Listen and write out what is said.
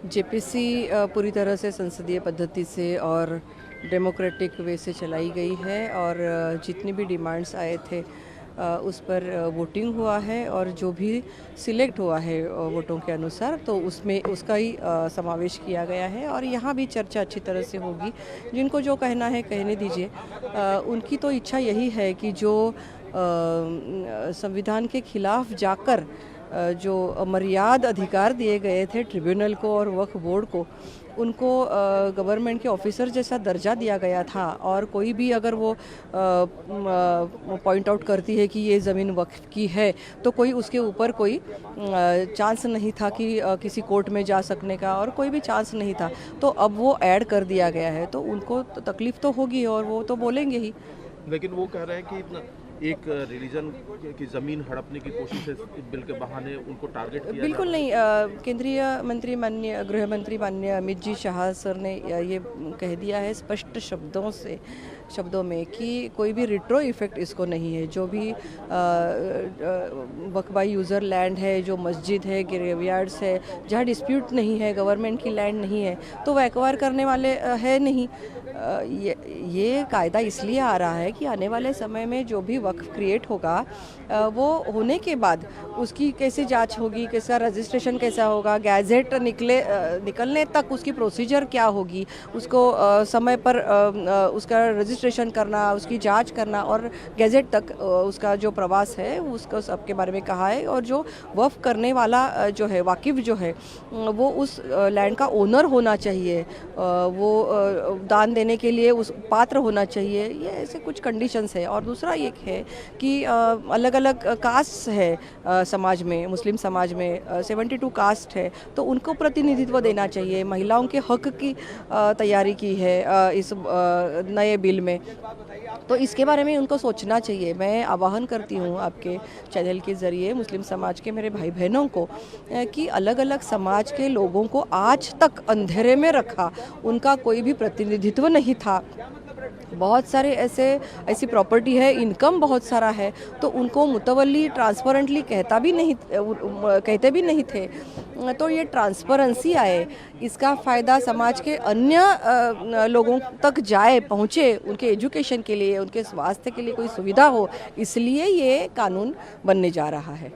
JPC पूरी तरह से संसदीय पद्धति से और डेमोक्रेटिक वे से चलाई गई है और जितनी भी डिमांड्स आए थे उस पर वोटिंग हुआ है और जो भी सिलेक्ट हुआ है वोटों के अनुसार तो उसमें उसका ही समावेश किया गया है और यहाँ भी चर्चा अच्छी तरह से होगी। जिनको जो कहना है कहने दीजिए। उनकी तो इच्छा यही है कि जो संविधान के खिलाफ जाकर जो मर्याद अधिकार दिए गए थे ट्रिब्यूनल को और वक्फ बोर्ड को, उनको गवर्नमेंट के ऑफिसर जैसा दर्जा दिया गया था और कोई भी अगर वो पॉइंट आउट करती है कि ये ज़मीन वक्फ की है तो कोई उसके ऊपर कोई चांस नहीं था कि किसी कोर्ट में जा सकने का, और कोई भी चांस नहीं था। तो अब वो ऐड कर दिया गया है तो उनको तकलीफ़ तो होगी और वो तो बोलेंगे ही। लेकिन वो कह रहे हैं कि एक रिलीजन की ज़मीन हड़पने की कोशिश है, बिल के बहाने उनको टारगेट किया। बिल्कुल नहीं। केंद्रीय मंत्री माननीय गृह मंत्री माननीय अमित जी शाह सर ने ये कह दिया है स्पष्ट शब्दों में कि कोई भी रिट्रो इफेक्ट इसको नहीं है। जो भी वक्फ बाय यूज़र लैंड है, जो मस्जिद है, ग्रेवयार्ड्स है, जहाँ डिस्प्यूट नहीं है, गवर्नमेंट की लैंड नहीं है, तो वो एक्वायर करने वाले है नहीं। ये कायदा इसलिए आ रहा है कि आने वाले समय में जो भी वक्फ क्रिएट होगा वो होने के बाद उसकी कैसे जांच होगी, कैसा रजिस्ट्रेशन कैसा होगा, गैजेट निकलने तक उसकी प्रोसीजर क्या होगी, उसको समय पर उसका रजिस्ट्रेशन करना, उसकी जांच करना और गैजेट तक उसका जो प्रवास है उसको सबके बारे में कहा है। और जो वक्फ करने वाला जो है वाकिफ जो है वो उस लैंड का ओनर होना चाहिए, वो दान देने के लिए उस पात्र होना चाहिए। ये ऐसे कुछ कंडीशंस है। और दूसरा ये है कि अलग अलग कास्ट है समाज में, मुस्लिम समाज में 72 कास्ट है, तो उनको प्रतिनिधित्व देना चाहिए। महिलाओं के हक की तैयारी की है इस नए बिल में, तो इसके बारे में उनको सोचना चाहिए। मैं आह्वान करती हूँ आपके चैनल के ज़रिए मुस्लिम समाज के मेरे भाई बहनों को कि अलग अलग समाज के लोगों को आज तक अंधेरे में रखा, उनका कोई भी प्रतिनिधित्व नहीं था। बहुत सारे ऐसी प्रॉपर्टी है, इनकम बहुत सारा है, तो उनको मुतवल्ली ट्रांसपेरेंटली कहते भी नहीं थे। तो ये ट्रांसपेरेंसी आए, इसका फ़ायदा समाज के अन्य लोगों तक जाए, पहुँचे, उनके एजुकेशन के लिए, उनके स्वास्थ्य के लिए कोई सुविधा हो, इसलिए ये कानून बनने जा रहा है।